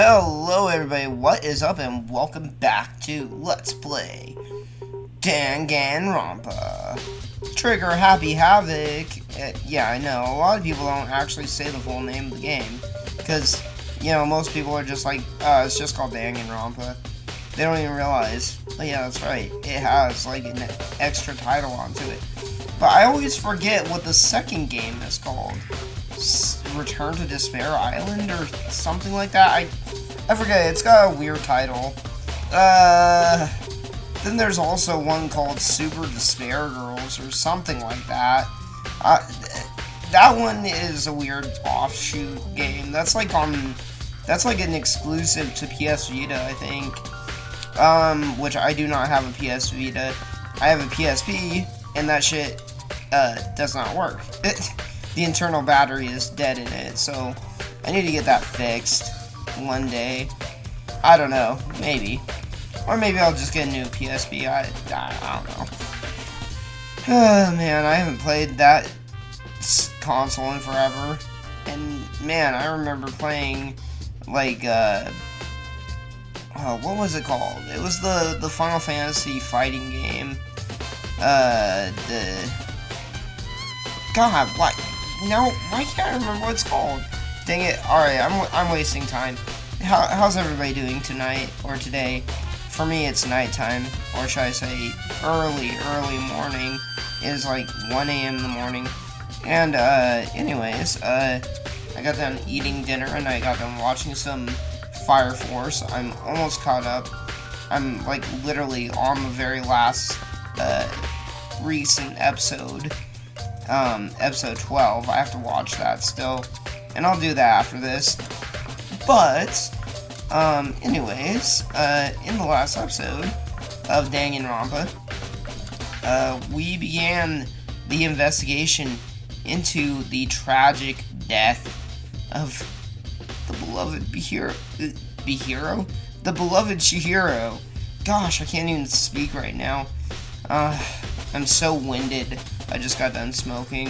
Hello everybody, what is up and welcome back to Let's Play Danganronpa. Trigger Happy Havoc. Yeah, I know, a lot of people don't actually say the full name of the game. Because, you know, most people are just like, it's just called Danganronpa. They don't even realize. But yeah, that's right, it has like an extra title onto it. But I always forget what the second game is called. Return to Despair Island or something like that. I forget. It's got a weird title. Then there's also one called Super Despair Girls or something like that. That one is a weird offshoot game. That's like an exclusive to PS Vita, I think. Which I do not have a PS Vita. I have a PSP, and that shit does not work. The internal battery is dead in it, so I need to get that fixed one day. I don't know, maybe. Or maybe I'll just get a new PSP, I don't know. Oh, man, I haven't played that console in forever. And, man, I remember playing, like, what was it called? It was the Final Fantasy fighting game. God, what? No, why can't I remember what it's called? Dang it. Alright, I'm wasting time. How's everybody doing tonight or today? For me, it's nighttime, or should I say early morning. It is like 1 a.m. in the morning. And, anyways, I got done eating dinner and I got done watching some Fire Force. I'm almost caught up. I'm, like, literally on the very last, recent episode. Episode 12. I have to watch that still. And I'll do that after this. But, anyways, in the last episode of Danganronpa, we began the investigation into the tragic death of the beloved Chihiro? The beloved Chihiro. Gosh, I can't even speak right now. I'm so winded. I just got done smoking,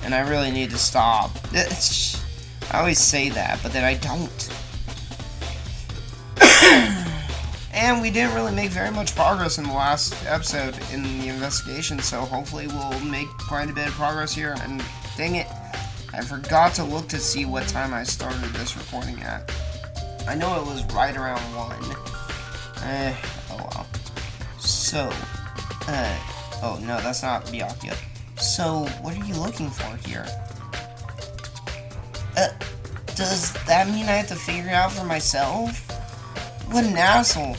and I really need to stop. I always say that, but then I don't. And we didn't really make very much progress in the last episode in the investigation, so hopefully we'll make quite a bit of progress here. And dang it, I forgot to look to see what time I started this recording at. I know it was right around 1. Oh well. So, oh, no, that's not Byakuya. So, what are you looking for here? Does that mean I have to figure it out for myself? What an asshole.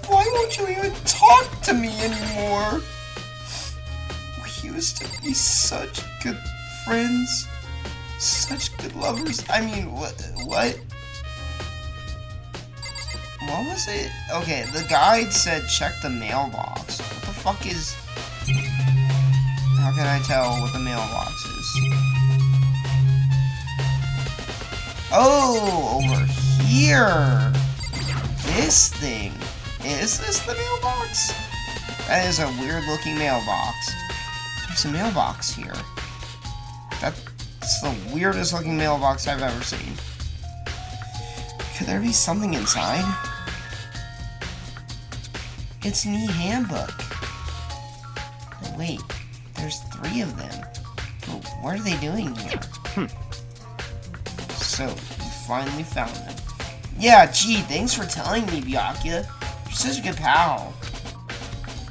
Why won't you even talk to me anymore? We used to be such good friends. Such good lovers. I mean, what? What was it? Okay, the guide said check the mailbox. What the fuck is... How can I tell what the mailbox is? Oh, over here! This thing. Is this the mailbox? That is a weird looking mailbox. There's a mailbox here. That's the weirdest looking mailbox I've ever seen. Could there be something inside? It's an e-handbook. Wait, there's 3 of them. But what are they doing here? So, you finally found them. Yeah, gee, thanks for telling me, Byakuya. You're such a good pal.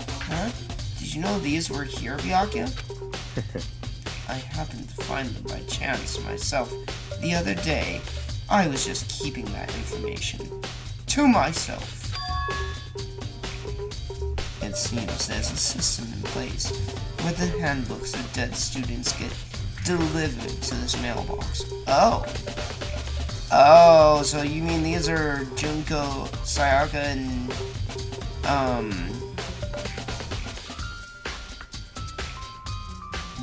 Huh? Did you know these were here, Byakuya? I happened to find them by chance myself the other day. I was just keeping that information to myself. It seems there's a system in place where the handbooks of dead students get delivered to this mailbox. Oh, so you mean these are Junko, Sayaka, and,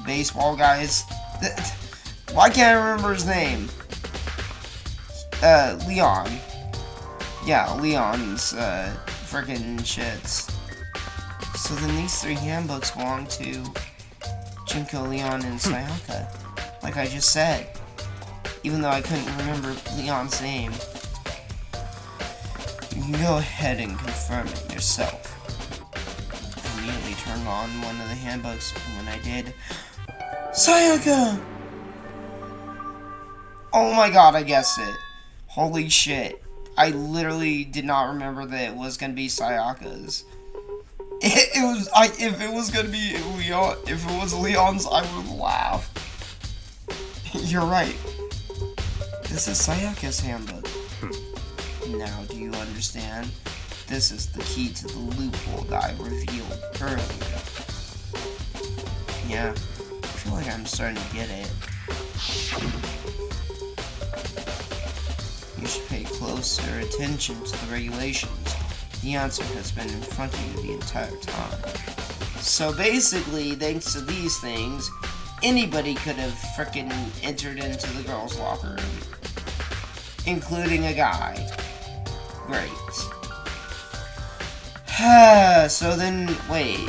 baseball guys? Why can't I remember his name? Leon. Yeah, Leon's, frickin' shits. So then these 3 handbooks belong to Junko, Leon, and Sayaka. Like I just said. even though I couldn't remember Leon's name. You can go ahead and confirm it yourself. I immediately turned on one of the handbooks, and when I did... Sayaka! Oh my god, I guessed it. Holy shit. I literally did not remember that it was gonna be Sayaka's. If it was gonna be Leon, if it was Leon's, I would laugh. You're right. This is Sayaka's handbook. Now, do you understand? This is the key to the loophole that I revealed earlier. Yeah, I feel like I'm starting to get it. You should pay closer attention to the regulations. The answer has been in front of you the entire time. So basically, thanks to these things, anybody could have frickin' entered into the girls' locker room. Including a guy. Great. So then, wait.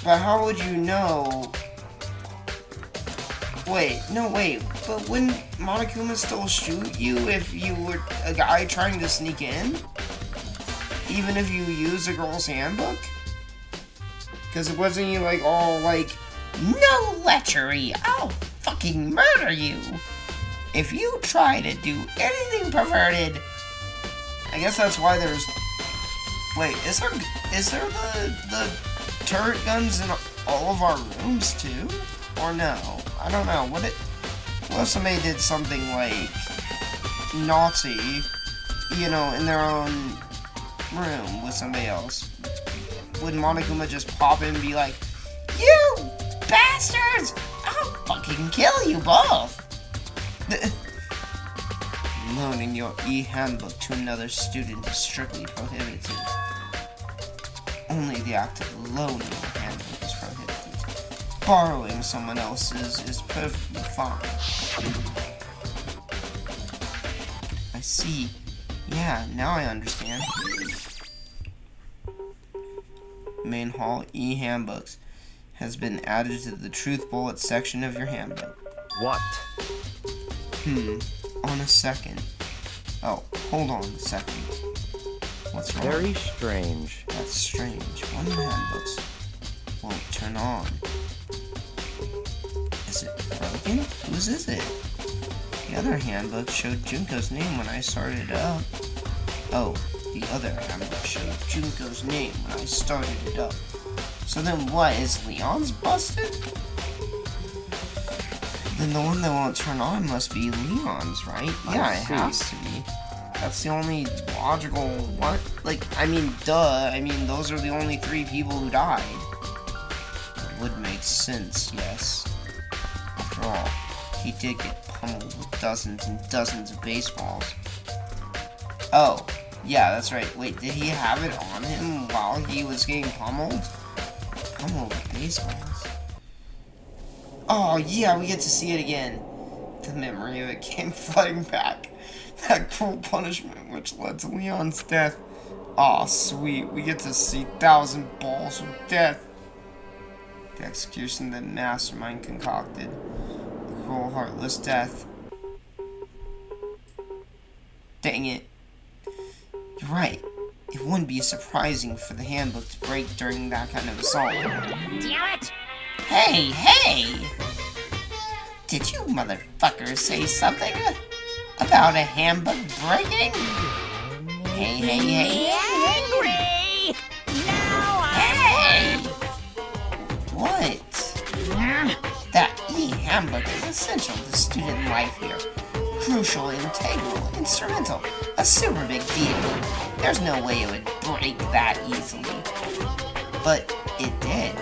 But how would you know? Wait, no, wait. But wouldn't Monokuma still shoot you if you were a guy trying to sneak in? Even if you use a girl's handbook? Because it wasn't you like all like, no lechery, I'll fucking murder you if you try to do anything perverted. I guess that's why there's... Wait, is there the turret guns in all of our rooms too? Or no? I don't know. What if somebody did something like naughty, you know, in their own room with somebody else? Would Monokuma just pop in and be like, you bastards! I'll fucking kill you both! Loaning your e-handbook to another student is strictly prohibited. Only the act of loaning a handbook is prohibited. Borrowing someone else's is perfectly fine. I see. Yeah, now I understand. Main hall e-handbooks has been added to the truth bullet section of your handbook. What? On a second. Oh, hold on a second. What's wrong? Very strange. That's strange. One of the handbooks won't turn on. Is it broken? Whose is it? The other handbook showed Junko's name when I started it up. Oh, the other handbook showed Junko's name when I started it up. So then what, is Leon's busted? Then the one that won't turn on must be Leon's, right? Yeah, it has to be. That's the only logical one. Like, I mean, duh. I mean, those are the only 3 people who died. It would make sense, yes. After all, he did get pummeled with dozens and dozens of baseballs. Oh, yeah, that's right. Wait, did he have it on him while he was getting pummeled? Pummeled with baseballs. Oh, yeah, we get to see it again. The memory of it came flooding back. That cruel punishment which led to Leon's death. Aw, sweet. We get to see 1,000 balls of death. The execution that Mastermind concocted. A cruel, heartless death. Dang it. You're right. It wouldn't be surprising for the handbook to break during that kind of assault. Damn it! Hey, hey! Did you motherfuckers say something about a handbook breaking? Hey, hey, hey! Angry! Now Hey! What? That e-handbook is essential to student life here. Crucial, integral, instrumental. A super big deal. There's no way it would break that easily. But it did.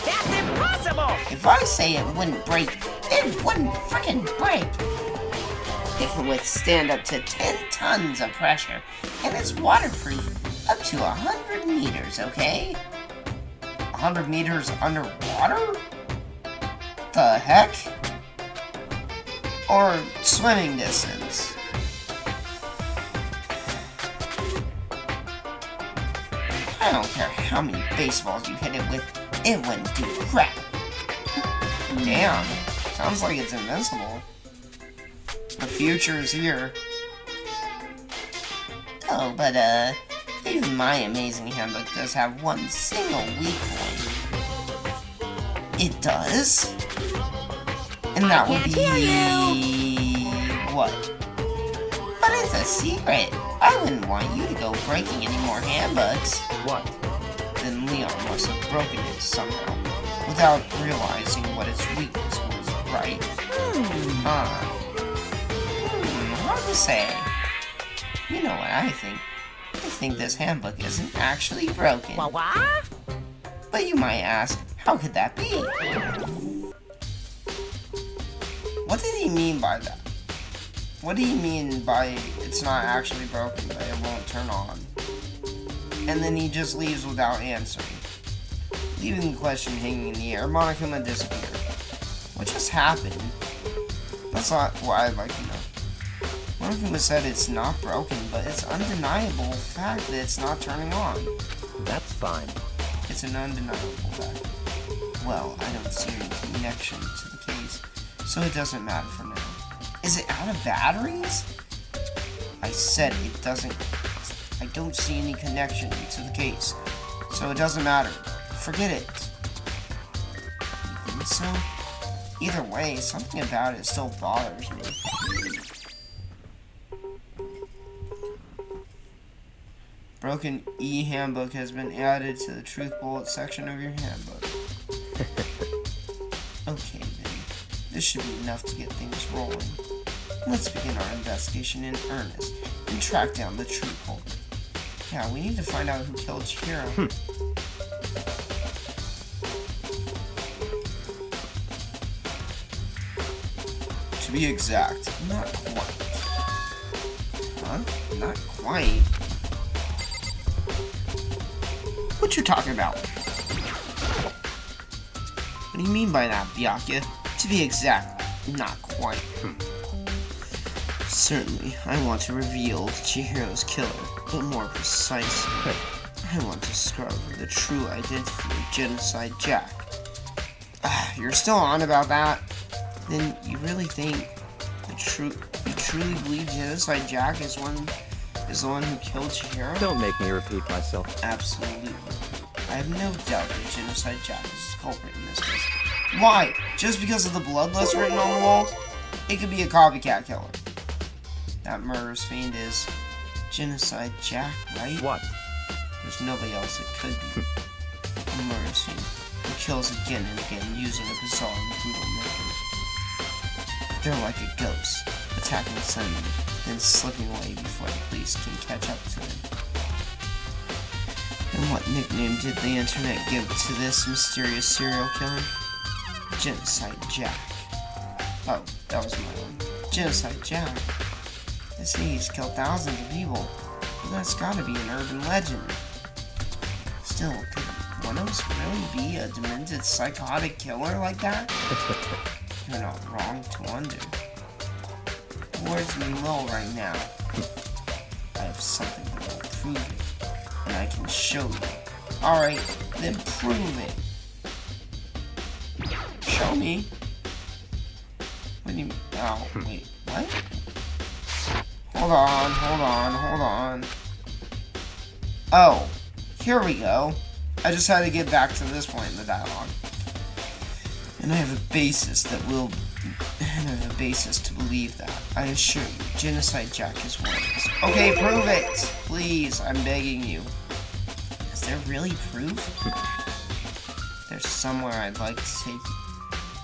That's impossible! If I say it wouldn't break, it wouldn't frickin' break. It can withstand up to 10 tons of pressure, and it's waterproof up to 100 meters, okay? 100 meters underwater? The heck? Or swimming distance? I don't care how many baseballs you hit it with, it wouldn't do crap. Damn. Sounds like it's invincible. The future is here. Oh, but, even my amazing handbook does have one single weak point. It does? And that would be... what? But it's a secret. I wouldn't want you to go breaking any more handbooks. What? Then Leon must have broken it somehow, without realizing what its weakness was, right? Hard to say. You know what I think. I think this handbook isn't actually broken. What? But you might ask, how could that be? What did he mean by that? What do you mean by it's not actually broken, but it won't turn on? And then he just leaves without answering. Leaving the question hanging in the air, Monokuma disappeared. What just happened? That's not what I'd like to know. Monokuma said it's not broken, but it's undeniable fact that it's not turning on. That's fine. It's an undeniable fact. Well, I don't see any connection to the case, so it doesn't matter for now. Is it out of batteries? I said it doesn't. I don't see any connection to the case, so it doesn't matter. Forget it. You think so? Either way, something about it still bothers me. Broken E-handbook has been added to the truth bullet section of your handbook. Okay then, this should be enough to get things rolling. Let's begin our investigation in earnest and track down the truth holder. Yeah, we need to find out who killed Chihiro. To be exact, not quite. Huh? Not quite? What you talking about? What do you mean by that, Byakuya? To be exact, not quite. Certainly, I want to reveal Chihiro's killer, but more precisely, I want to discover the true identity of Genocide Jack. You're still on about that? Then you really think you truly believe Genocide Jack is the one who killed Chihiro? Don't make me repeat myself. Absolutely. I have no doubt that Genocide Jack is the culprit in this case. Why? Just because of the bloodlust written on the wall? It could be a copycat killer. That murderous fiend is Genocide Jack, right? What? There's nobody else it could be. A murderous fiend who kills again and again using a bizarre and brutal method. They're like a ghost, attacking suddenly, then slipping away before the police can catch up to them. And what nickname did the internet give to this mysterious serial killer? Genocide Jack. Oh, that was my one. Genocide Jack. They say he's killed thousands of people, but that's gotta be an urban legend. Still, could one of us really be a demented psychotic killer like that? You're not wrong to wonder. Words mean little right now. I have something that will prove it, and I can show you. Alright, then prove it. Show me. What do you... oh, wait, what? Hold on. Oh, here we go. I just had to get back to this point in the dialogue. And I have a basis to believe that. I assure you, Genocide Jack is one of us. Okay, prove it! Please, I'm begging you. Is there really proof? There's somewhere I'd like to take you.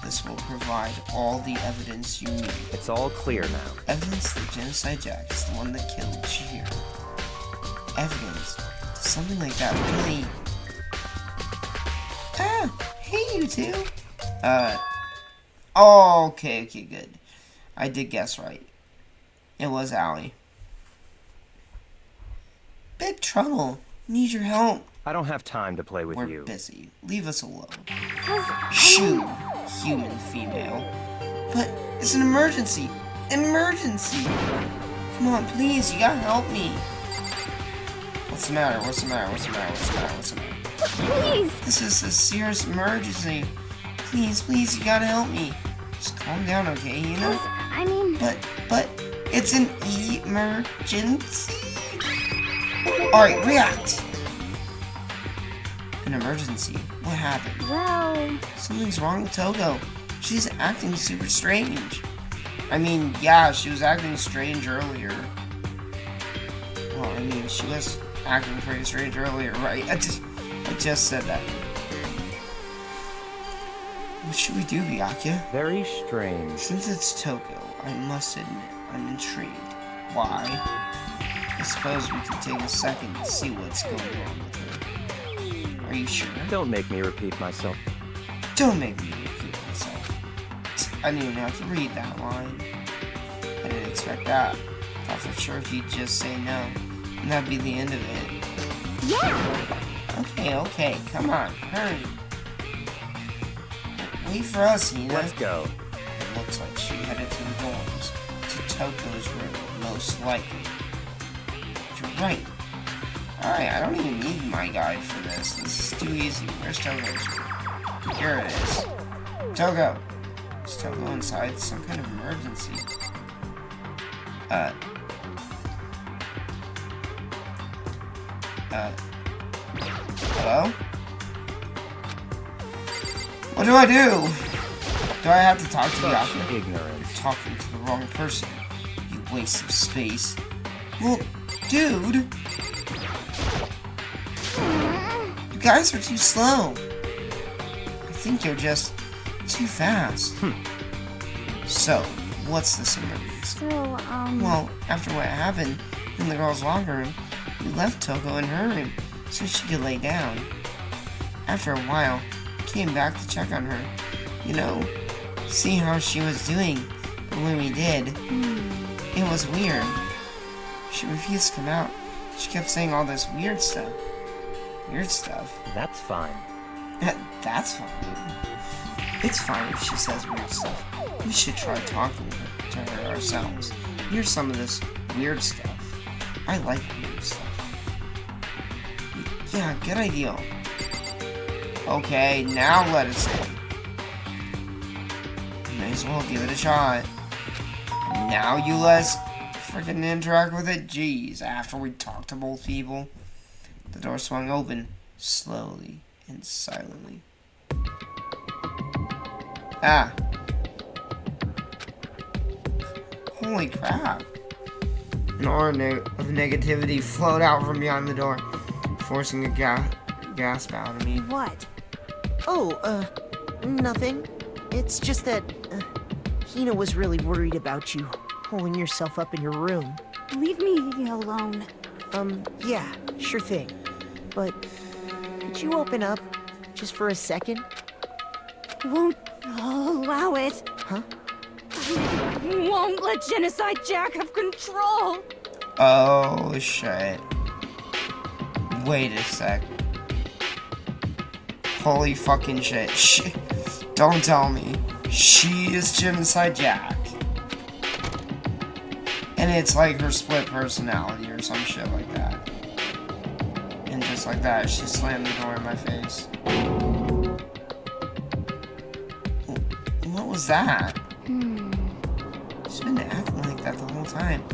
This will provide all the evidence you need. It's all clear now. Evidence that Genocide Jack is the one that killed Chihiro. Evidence? Does something like that really... hey you two! Oh, okay, good. I did guess right. It was Allie. Big trouble. Need your help. I don't have time to play with We're you. busy. Leave us alone. Shoo, human female. But it's an emergency. Emergency! Come on, please, you gotta help me. What's the matter? Please! This is a serious emergency. Please, you gotta help me. Just calm down, okay, you know? I mean... But, it's an emergency. Alright, react. An emergency? What happened? Well... Something's wrong with Toko. She's acting super strange. I mean, yeah, she was acting strange earlier. Well, I mean, she was acting pretty strange earlier, right? I just said that. What should we do, Byakuya? Very strange. Since it's Toko, I must admit, I'm intrigued. Why? I suppose we could take a second to see what's going on with her. Are you sure? Don't make me repeat myself. Don't make me repeat myself. I didn't even have to read that line. I didn't expect that. Thought for sure he'd just say no, and that'd be the end of it. Yeah! Okay, come on, hurry. Wait for us, Hina. Let's go. It looks like she headed to the dorms, to Toko's room, most likely. You're right. Alright, I don't even need my guide for this. This is too easy. Where's Toko's room? Here it is. Toko! Is Toko inside some kind of emergency? Hello? What do I do? Do I have to talk to Byakuya? Ignorance. Talking to the wrong person. You waste of space. Well, dude! You guys are too slow. I think you're just too fast. So, what's this emergency? So, Well, after what happened in the girls' locker room, we left Toko in her room so she could lay down. After a while, we came back to check on her. You know, see how she was doing. But when we did, it was weird. She refused to come out. She kept saying all this weird stuff. Weird stuff? That's fine. That's fine. It's fine if she says weird stuff. We should try talking to her ourselves. Here's some of this weird stuff. I like weird stuff. Yeah, good idea. Okay, now let us in. May as well give it a shot. Now you let's freaking interact with it. Jeez, after we talked to both people. The door swung open, slowly and silently. Ah. Holy crap. An aura of negativity flowed out from behind the door, forcing a gasp out of me. What? Oh, nothing. It's just that, Hina was really worried about you, holding yourself up in your room. leave me alone. Yeah, sure thing. But, could you open up, just for a second? Won't allow it. Huh? I won't let Genocide Jack have control. Oh, shit. Wait a sec. Holy fucking shit. Don't tell me. She is Genocide Jack. And it's like her split personality or some shit like that. And just like that, she slammed the door in my face. What was that? She's been acting like that the whole time.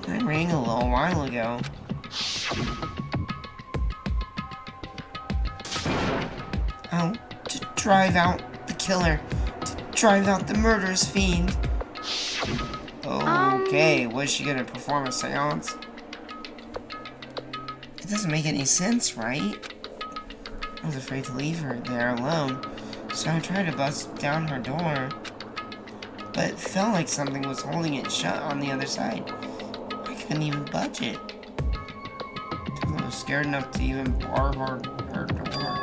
I rang a little while ago. Oh, to drive out the killer. To drive out the murderous fiend. Okay, was she gonna perform a seance? It doesn't make any sense, right? I was afraid to leave her there alone, so I tried to bust down her door. But it felt like something was holding it shut on the other side. I couldn't even budge it. I was scared enough to even bar her door.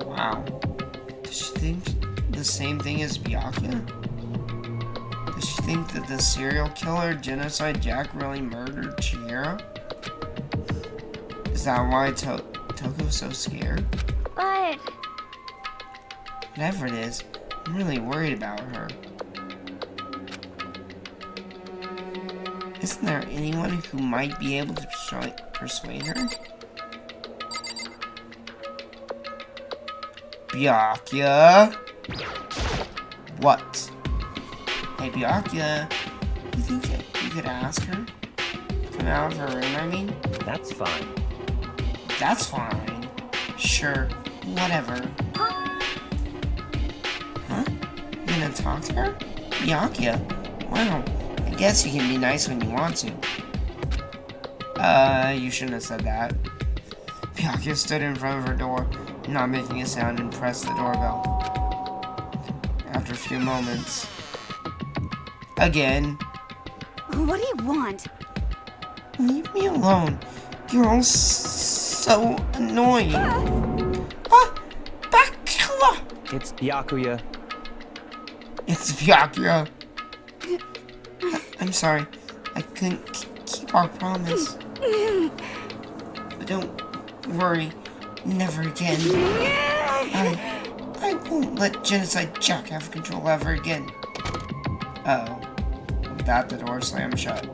Wow. Does she think the same thing as Byakuya? Does she think that the serial killer Genocide Jack really murdered Chihiro? Is that why Toko's so scared? But... Whatever it is, I'm really worried about her. Isn't there anyone who might be able to persuade her? Byakuya? What? Hey, Byakuya, you think you could ask her? Come out of her room, I mean? That's fine. That's fine. Sure, whatever. Huh? You gonna talk to her? Byakuya? Wow, I guess you can be nice when you want to. You shouldn't have said that. Byakuya stood in front of her door, not making a sound, and pressed the doorbell. After a few moments... Again. What do you want? Leave me alone. You're all so annoying. Byakuya! It's Byakuya. It's Byakuya. I'm sorry. I couldn't keep our promise. But don't worry. Never again. I won't let Genocide Jack have control ever again. Uh-oh. With that, the door slammed shut.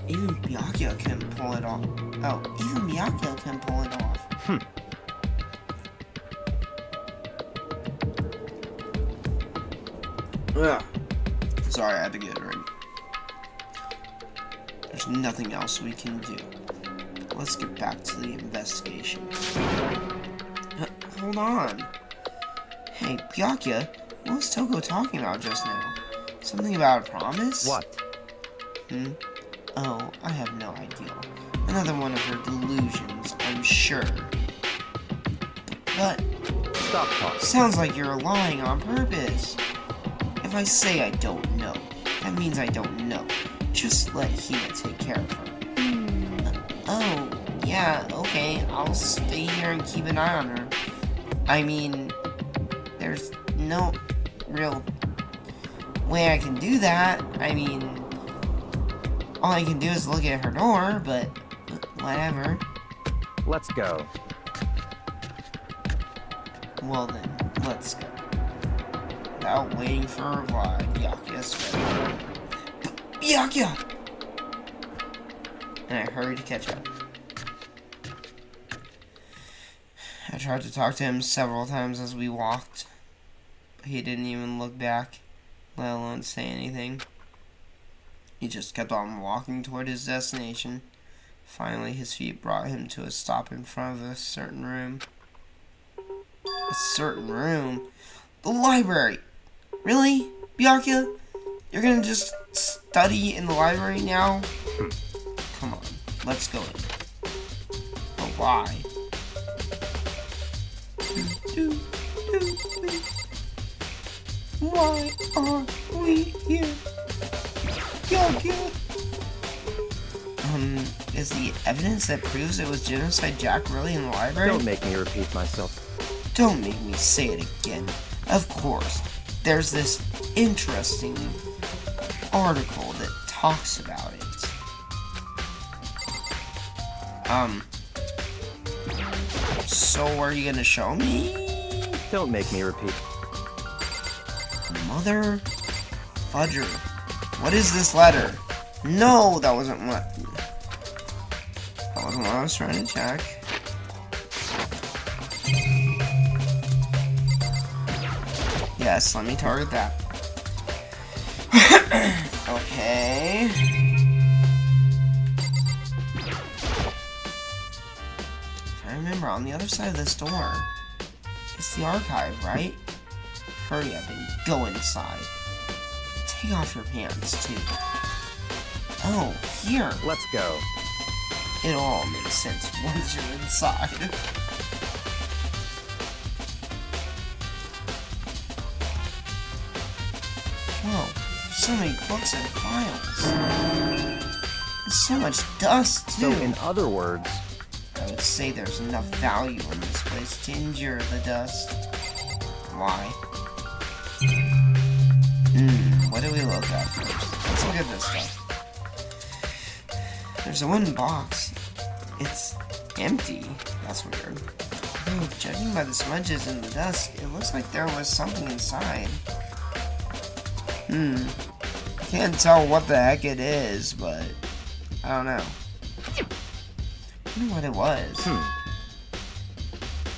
Even Byakuya can pull it off. Oh, even Byakuya can pull it off. Ugh. Sorry, I had to get it right. There's nothing else we can do. Let's get back to the investigation. Hold on. Hey, Byakuya, what was Toko talking about just now? Something about a promise? What? Oh, I have no idea. Another one of her delusions, I'm sure. But... Stop talking. Sounds like you're lying on purpose. If I say I don't know, that means I don't know. Just let Hina take care of her. Oh, yeah, okay. I'll stay here and keep an eye on her. I mean, there's no real way I can do that. I mean, all I can do is look at her door, but whatever. Let's go. Well then, let's go. Without waiting for a reply, Byakuya said, Byakuya! And I hurried to catch up. I tried to talk to him several times as we walked, but he didn't even look back, let alone say anything. He just kept on walking toward his destination. Finally, his feet brought him to a stop in front of a certain room. A certain room? The library! Really? Byakuya? You're gonna just study in the library now? Come on, let's go in. But why? Why are we here? Byakuya! Is the evidence that proves it was Genocide Jack really in the library? Don't make me repeat myself. Don't make me say it again. Of course, there's this interesting article that talks about it. So are you gonna show me? Don't make me repeat. Mother fudger. What is this letter? No, that wasn't what I was trying to check. Yes, let me target that. Okay. If I remember, on the other side of this door, it's the archive, right? Hurry up and go inside. Take off your pants, too. Oh, here. Let's go. It all makes sense once you're inside. Whoa, there's so many books and files. There's so much dust, too. So, in other words, I would say there's enough value in this place to endure the dust. Why? What do we look at first? Let's look at this stuff. There's a wooden box. It's empty. That's weird. Though, judging by the smudges and the dust, it looks like there was something inside. I can't tell what the heck it is, but I don't know. I wonder what it was.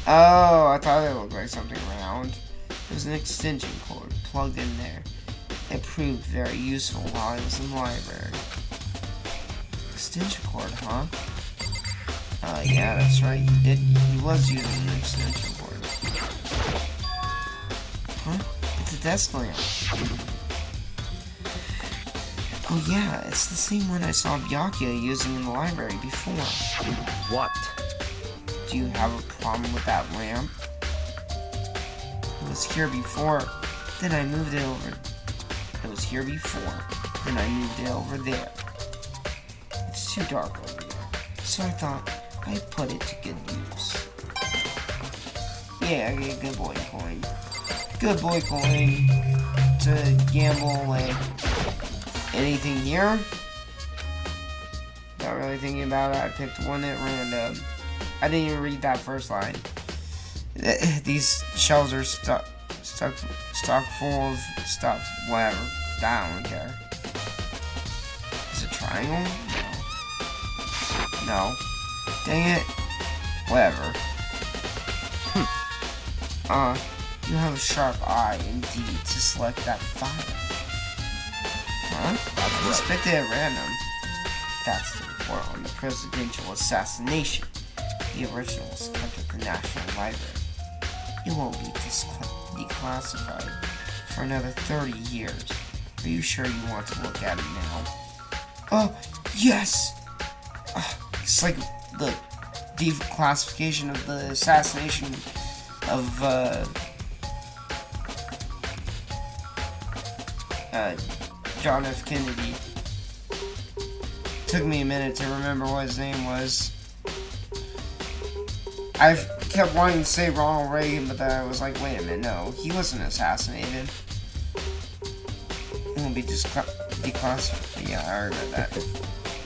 Oh, I thought it looked like something round. There's an extension cord plugged in there. It proved very useful while I was in the library. Extension cord, huh? Yeah, that's right. He was using an extension cord. Huh? It's a desk lamp. Oh yeah, it's the same one I saw Byakuya using in the library before. What? Do you have a problem with that lamp? It was here before, then I moved it over. It was here before, then I moved it over there. It's too dark over there, so I thought I'd put it to good use. Yeah, I get a good boy coin. Good boy coin to gamble away. Anything here? Not really thinking about it. I picked one at random. I didn't even read that first line. These shelves are stock full of stuff. Whatever. I don't care. Is it a triangle? No. No. Dang it. Whatever. You have a sharp eye indeed to select that file. Huh? I just picked it at random. That's the report on the presidential assassination. The original was kept at the National Library. It won't be declassified for another 30 years. Are you sure you want to look at it now? Oh, yes! It's like the declassification of the assassination of, John F. Kennedy. Took me a minute to remember what his name was. I kept wanting to say Ronald Reagan, but then I was like, wait a minute, no, he wasn't assassinated. It won't be declassified. Yeah, I remember that.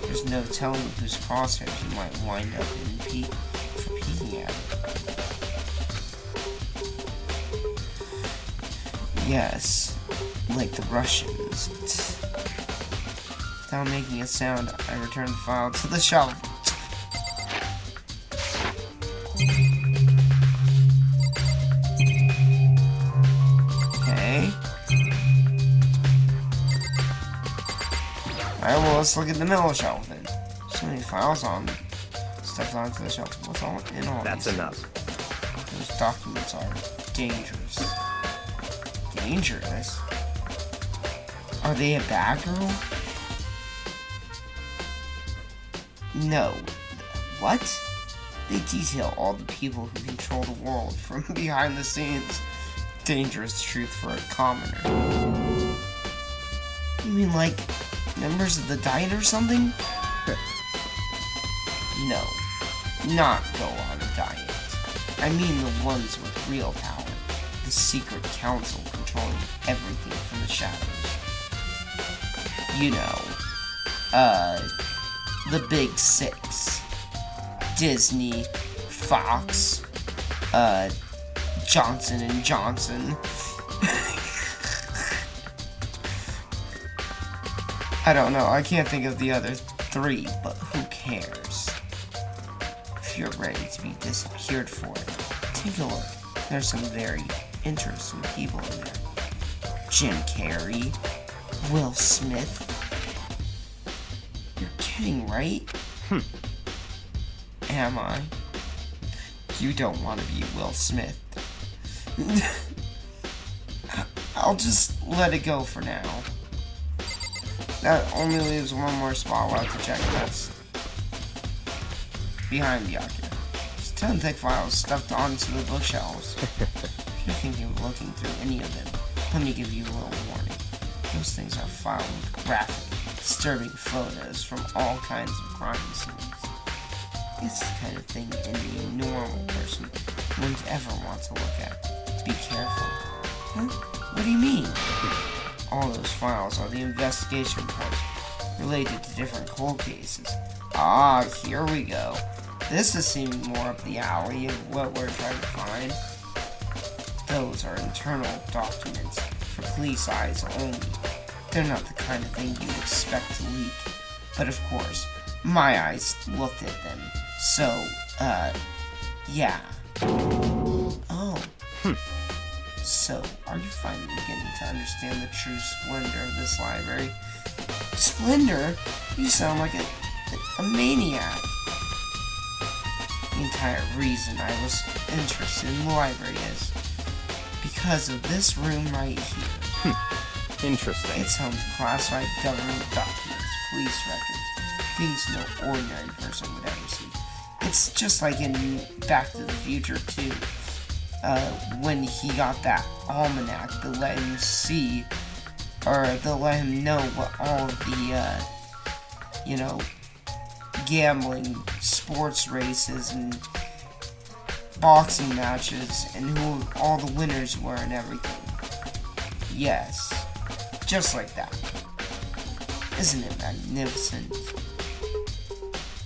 There's no telling whose crosshairs you might wind up in for peeking at it. Yes, like the Russians. Without making a sound, I returned the file to the shelf. Okay. Alright, well, let's look at the middle shelf then. So many files on stuff onto the shelf. What's all in all That's these enough. things? Those documents are dangerous. Dangerous? Are they a bad girl? No. What? They detail all the people who control the world from behind the scenes. Dangerous truth for a commoner. You mean like members of the Diet or something? No. Not go on a diet. I mean the ones with real power. The secret council controlling everything from the shadows. You know, the big six. Disney, Fox, Johnson and Johnson. I don't know, I can't think of the other three, but who cares? If you're ready to be disappeared for it, take a look. There's some very interesting people in there. Jim Carrey, Will Smith. You're kidding, right? Am I? You don't want to be Will Smith. I'll just let it go for now. That only leaves one more spot left to check, and that's behind Byakuya. There's 10 thick files stuffed onto the bookshelves. If you're thinking of looking through any of them, let me give you a little warning. Those things are filed with graphic, disturbing photos from all kinds of crime scenes. It's the kind of thing any normal person wouldn't ever want to look at. Be careful. Huh? What do you mean? All those files are the investigation reports related to different cold cases. Ah, here we go. This is seeming more up the alley of what we're trying to find. Those are internal documents for police eyes only. They're not the kind of thing you'd expect to leak. But of course, my eyes looked at them. So, yeah. So, are you finally beginning to understand the true splendor of this library? Splendor? You sound like a maniac. The entire reason I was interested in the library is because of this room right here. Interesting. It's home to classified government documents, police records, things no ordinary person would ever see. It's just like in Back to the Future, too. When he got that almanac that let him see, or that let him know what all of the, gambling, sports races, and boxing matches, and who all the winners were and everything. Yes. Just like that. Isn't it magnificent?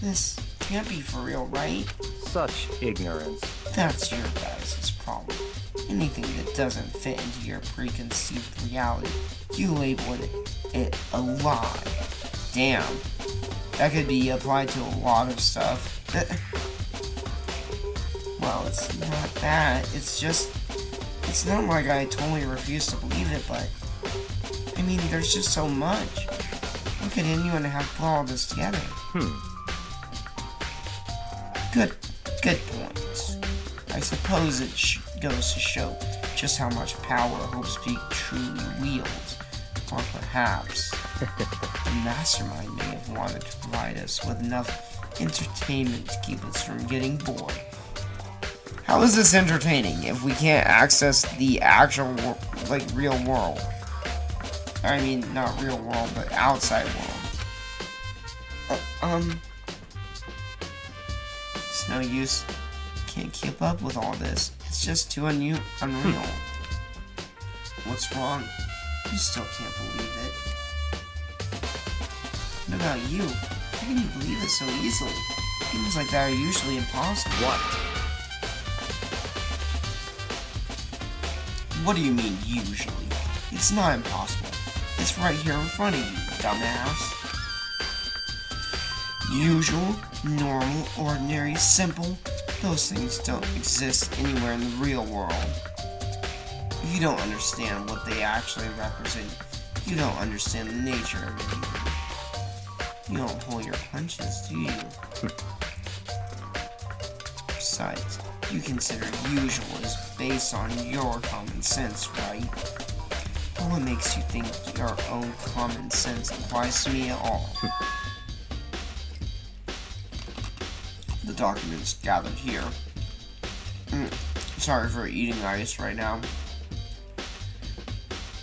This can't be for real, right? Such ignorance. That's your guys' problem. Anything that doesn't fit into your preconceived reality, you label it a lie. Damn. That could be applied to a lot of stuff. Well, it's not that. It's not like I totally refuse to believe it, but I mean, there's just so much. How could anyone have put all this together? Good points. I suppose it goes to show just how much power Hope's Peak truly wields. Or perhaps the mastermind may have wanted to provide us with enough entertainment to keep us from getting bored. How is this entertaining if we can't access the actual, real world? I mean, not real world, but outside world. It's no use. Can't keep up with all this. It's just too unreal. What's wrong? You still can't believe it. What about you? How can you believe it so easily? Things like that are usually impossible. What do you mean, usually? It's not impossible. It's right here in front of you, dumbass. Usual, normal, ordinary, simple. Those things don't exist anywhere in the real world. If you don't understand what they actually represent, you don't understand the nature of it either. You don't pull your punches, do you? Besides, you consider usual as based on your common sense, right? But what makes you think your own common sense applies to me at all? The documents gathered here. Sorry for eating ice right now.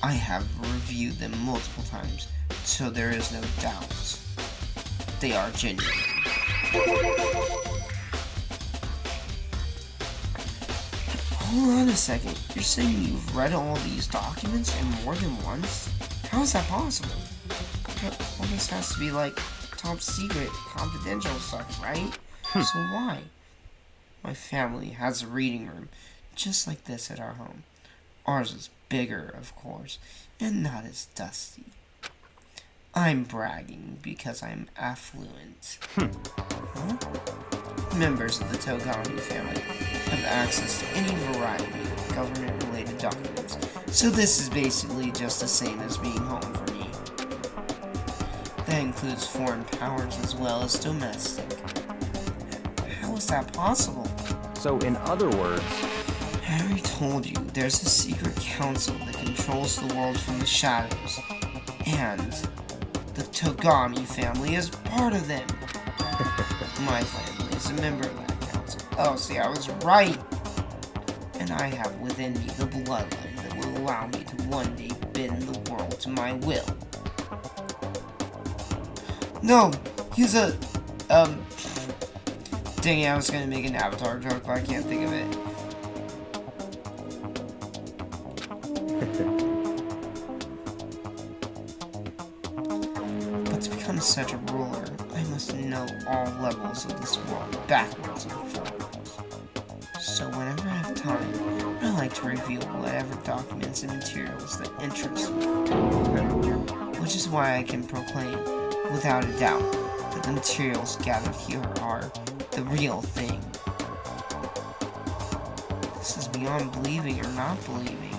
I have reviewed them multiple times, so there is no doubt. They are genuine. Hold on a second. You're saying you've read all these documents and more than once? How is that possible? Well, this has to be top secret, confidential stuff, right? So why? My family has a reading room just like this at our home. Ours is bigger, of course, and not as dusty. I'm bragging because I'm affluent. Huh? Members of the Togami family have access to any variety of government-related documents, so this is basically just the same as being home for me. That includes foreign powers as well as domestic. How is that possible? So, in other words, I already told you, there's a secret council that controls the world from the shadows, and the Togami family is part of them. My family is a member of that council. Oh, see, I was right. And I have within me the bloodline that will allow me to one day bend the world to my will. No, he's a, dang it, I was gonna make an Avatar joke, but I can't think of it. But to become such a ruler, I must know all levels of this world backwards and forwards. So whenever I have time, I like to reveal whatever documents and materials that interest me. Which is why I can proclaim, without a doubt, that the materials gathered here are the real thing. This is beyond believing or not believing.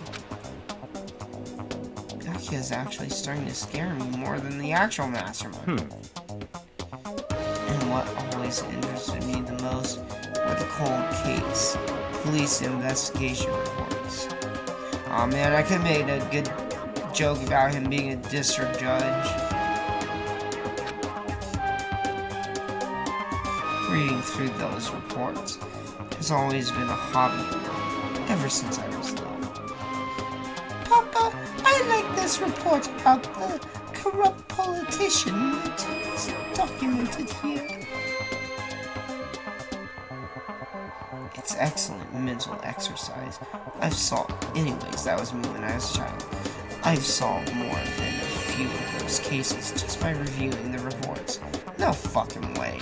Byakuya is actually starting to scare me more than the actual mastermind. And what always interested me the most were the cold case, police investigation reports. Aw man, I could've made a good joke about him being a district judge. Reading through those reports has always been a hobby of mine, ever since I was little. Papa, I like this report about the corrupt politician that is documented here. It's excellent mental exercise. Anyways, that was me when I was a child. I've solved more than a few of those cases just by reviewing the reports. No fucking way.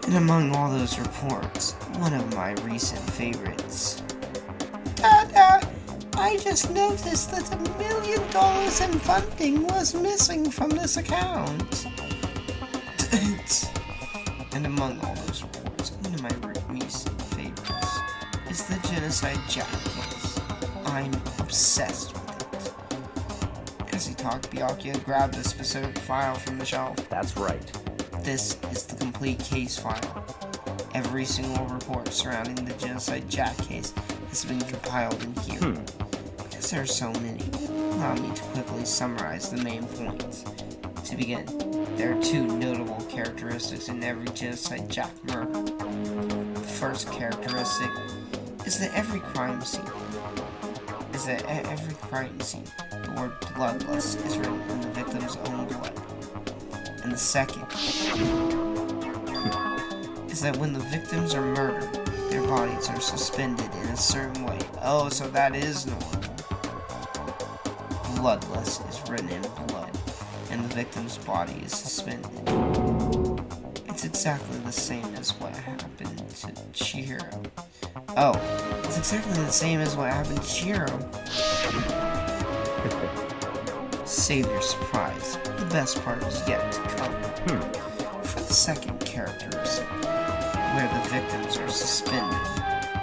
And among all those reports, one of my recent favorites. Dada, I just noticed that $1 million in funding was missing from this account. And among all those reports, one of my recent favorites is the Genocide Jack case. I'm obsessed with it. As he talked, Byakuya grabbed a specific file from the shelf. That's right. This is the complete case file. Every single report surrounding the Genocide Jack case has been compiled in here. Because there are so many, allow me to quickly summarize the main points. To begin, there are two notable characteristics in every Genocide Jack murder. The first characteristic is that every crime scene, the word bloodless is written in the victim's own blood. And the second is that when the victims are murdered, their bodies are suspended in a certain way. Oh, so that is normal. Bloodless is written in blood, and the victim's body is suspended. It's exactly the same as what happened to Chihiro. Oh, it's exactly the same as what happened to Chihiro. Save your surprise. The best part is yet to come. For the second characteristic, where the victims are suspended,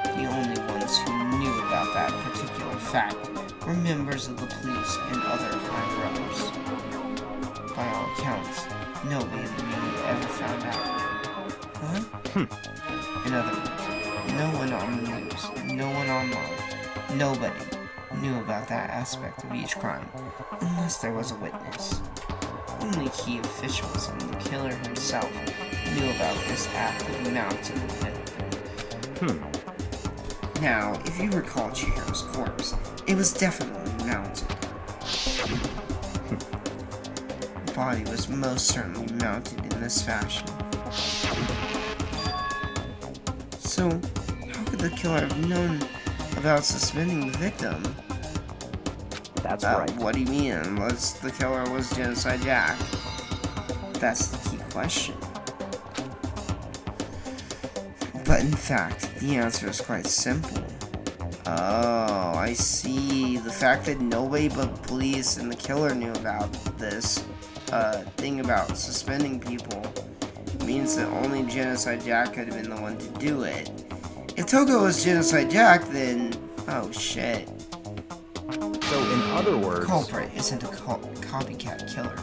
the only ones who knew about that particular fact were members of the police and other higher-ups. By all accounts, nobody in the media ever found out. Huh? In other words, no one on the news, no one online, nobody knew about that aspect of each crime, unless there was a witness. Only key officials and the killer himself knew about this act of mounting the victim. Now, if you recall Chihiro's corpse, it was definitely mounted. The body was most certainly mounted in this fashion. So, how could the killer have known about suspending the victim? That's right. What do you mean? Unless the killer was Genocide Jack? That's the key question. But in fact, the answer is quite simple. Oh, I see. The fact that nobody but police and the killer knew about this thing about suspending people means that only Genocide Jack could have been the one to do it. If Toko was Genocide Jack, then... oh shit. So in other words... Culprit isn't a copycat killer.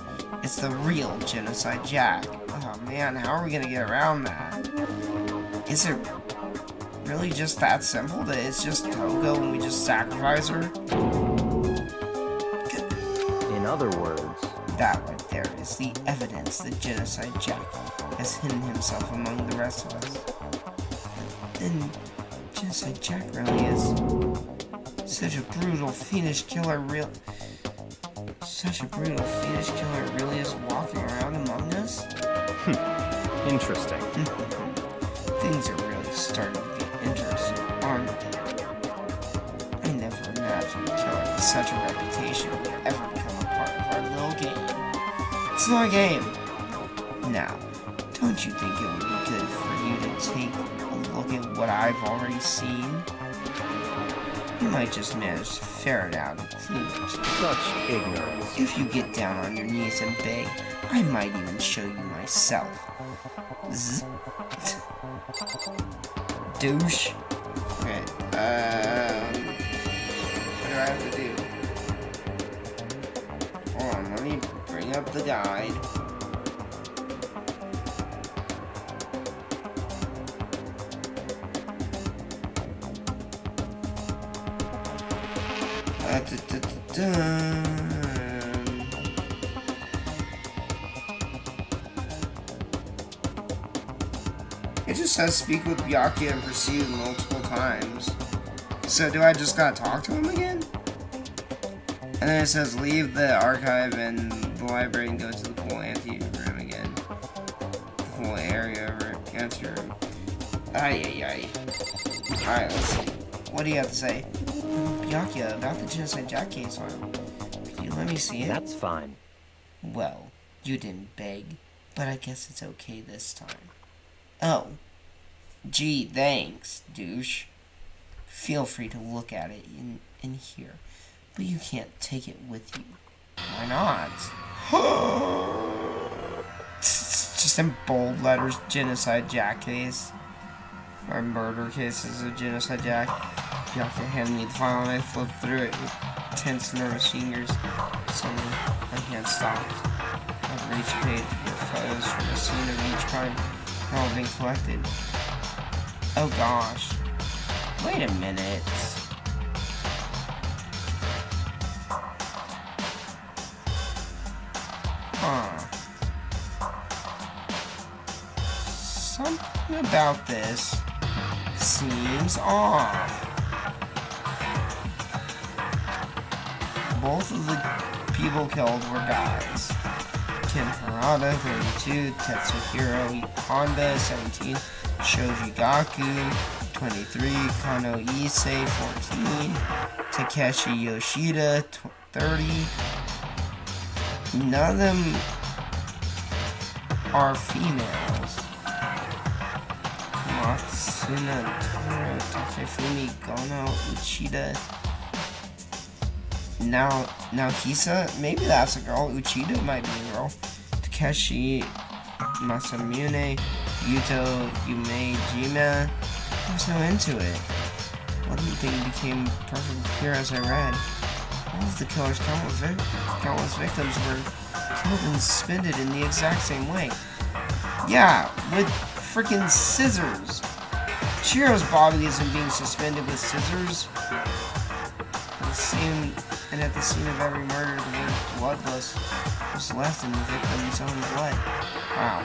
It's the real Genocide Jack. Oh man, how are we gonna get around that? Is it really just that simple that it's just Toko and we just sacrifice her? In other words... That right there is the evidence that Genocide Jack has hidden himself among the rest of us. Then Genocide Jack really is such a brutal fiendish killer really is walking around among us? Interesting. Things are really starting to get interesting, aren't they? I never imagined a killer with such a reputation would ever become a part of our little game. It's not a game. Now, don't you think it would be good for you to take a look at what I've already seen? You might just manage to ferret out a clue. Such ignorance. If you get down on your knees and beg, I might even show you myself. Douche. Okay, what do I have to do? bring up the guide. It just says speak with Byakuya and pursue multiple times. So do I just gotta talk to him again? And then it says leave the archive and the library and go to the pool ante-room again. The whole area over ante-room. Ay. Alright, let's see. What do you have to say? Byakuya, about the Genocide Jack case on. Could you let me see it? That's fine. Well, you didn't beg, but I guess it's okay this time. Oh. Gee, thanks, douche. Feel free to look at it in here, but you can't take it with you. Why not? It's just in bold letters, Genocide Jack case. Or murder cases of Genocide Jack. Byakuya handed me the file and I flipped through it with tense, nervous fingers. Suddenly, my hand stopped. Over each page were photos from the scene of each crime, all being collected. Oh gosh. Wait a minute. Huh. Something about this seems off. Both of the people killed were guys. Ken Harada, 32, Tetsuhiro Honda, 17, Shoji Gaku, 23, Kano Issei, 14, Takeshi Yoshida, 30. None of them are females. Matsuna Toro, Takefumi Gono, Uchida. Now Kisa, maybe that's a girl. Uchida might be a girl. Takeshi Masamune, Yuto Umejima. I was so into it. One thing became perfectly clear as I read. All of the killer's countless victims were killed and suspended in the exact same way. Yeah, with freaking scissors. Chihiro's body isn't being suspended with scissors. And at the scene of every murder, the word bloodless was left in the victim's own blood. Wow.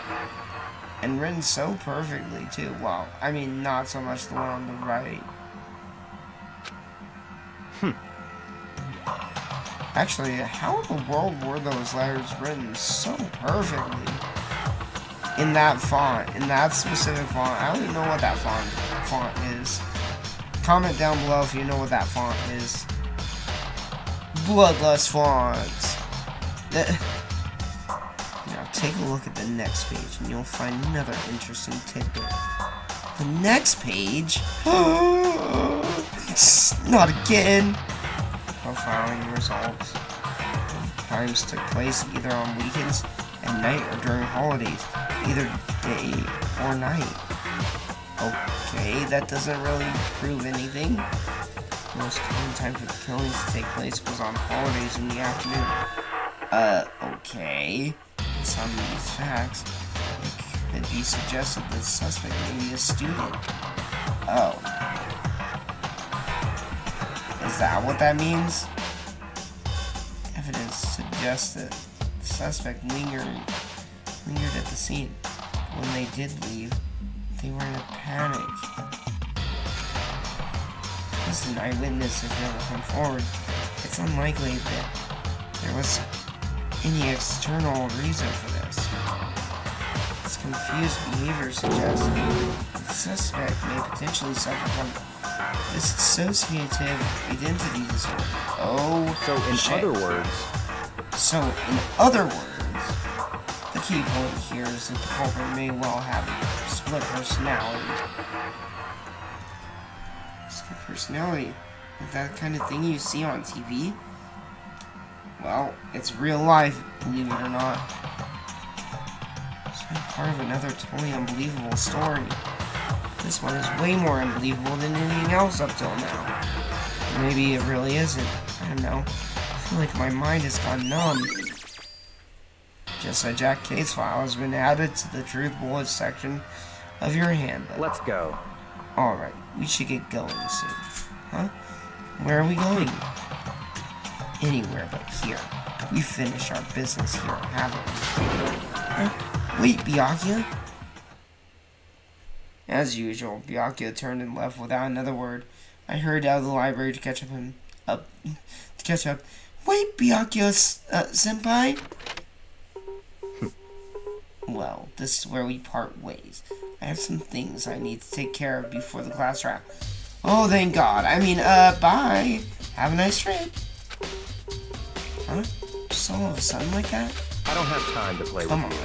And written so perfectly, too. Wow. I mean, not so much the one on the right. Actually, how in the world were those letters written so perfectly? In that font, in that specific font. I don't even know what that font is. Comment down below if you know what that font is. Bloodlust fonts. Now take a look at the next page and you'll find another interesting tidbit. The next page? Not again! Profiling results. Crimes took place either on weekends, at night, or during holidays. Either day or night. Okay, that doesn't really prove anything. The most common time for the killings to take place was on holidays in the afternoon. Okay. Based on these facts, it could be suggested that the suspect may be a student. Oh. Is that what that means? Evidence suggests that the suspect lingered at the scene. When they did leave, they were in a panic. Because an eyewitness has never come forward, it's unlikely that there was any external reason for this. This confused behavior suggests that the suspect may potentially suffer from dissociative identity disorder. Oh, So in other words, the key point here is that the culprit may well have split personality. Split personality? Is that kind of thing you see on TV? Well, it's real life, believe it or not. It's part of another totally unbelievable story. This one is way more unbelievable than anything else up till now. Maybe it really isn't. I don't know. I feel like my mind has gone numb. Genocide Jack case file has been added to the truth bullets section of your handbook. Let's go. Alright, we should get going soon. Huh? Where are we going? Anywhere but here. We finished our business here, haven't we? Huh? Wait, Byakuya? As usual, Byakuya turned and left without another word. I hurried out of the library to catch him up. Wait, Byakuya, senpai? Well, this is where we part ways. I have some things I need to take care of before the class wrap. Oh, thank God. I mean, bye. Have a nice trip. Huh? Just all of a sudden like that? I don't have time to play Come with you.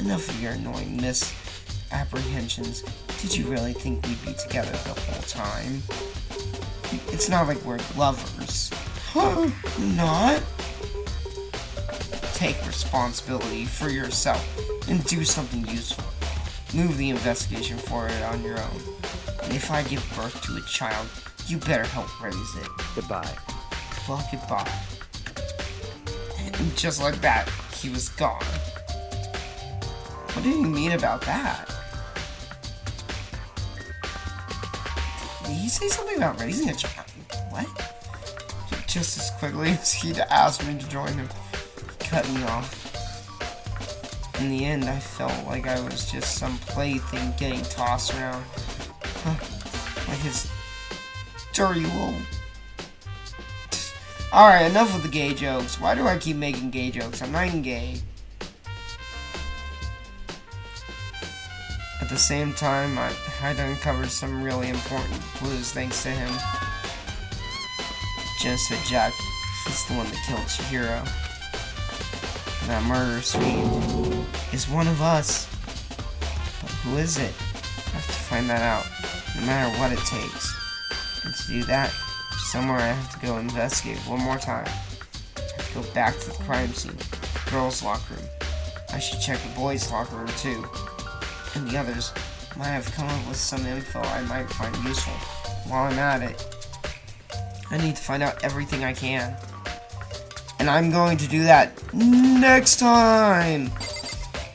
on. Enough of your annoying misapprehensions. Did you really think we'd be together the whole time? It's not like we're lovers. Huh? Not? Take responsibility for yourself and do something useful. Move the investigation forward on your own. And if I give birth to a child, you better help raise it. Goodbye. Well, goodbye. And just like that, he was gone. What did he mean about that? Did he say something about raising a child? What? Just as quickly as he'd asked me to join him, he cut me off. In the end, I felt like I was just some plaything getting tossed around. Like his dirty little... Alright, enough with the gay jokes. Why do I keep making gay jokes? I'm not even gay. At the same time, I'd uncovered some really important clues thanks to him. Genocide Jack, he's the one that killed Chihiro. And that murder fiend is one of us. But who is it? I have to find that out, no matter what it takes. And to do that, somewhere I have to go investigate one more time. I have to go back to the crime scene, the girls' locker room. I should check the boys' locker room too. And the others might have come up with some info I might find useful. While I'm at it, I need to find out everything I can. And I'm going to do that next time!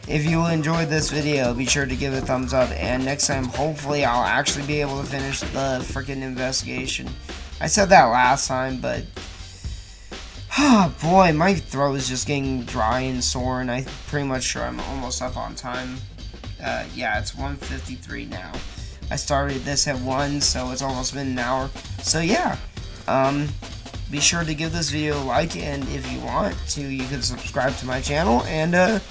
If you enjoyed this video, be sure to give it a thumbs up, and next time, hopefully, I'll actually be able to finish the freaking investigation. I said that last time, but... Oh boy, my throat is just getting dry and sore, and I'm pretty much sure I'm almost up on time. Yeah, it's 1:53 now. I started this at 1, so it's almost been an hour. So yeah, be sure to give this video a like, and if you want to, you can subscribe to my channel, and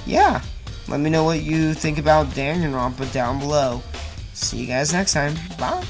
yeah, let me know what you think about Danganronpa down below. See you guys next time. Bye.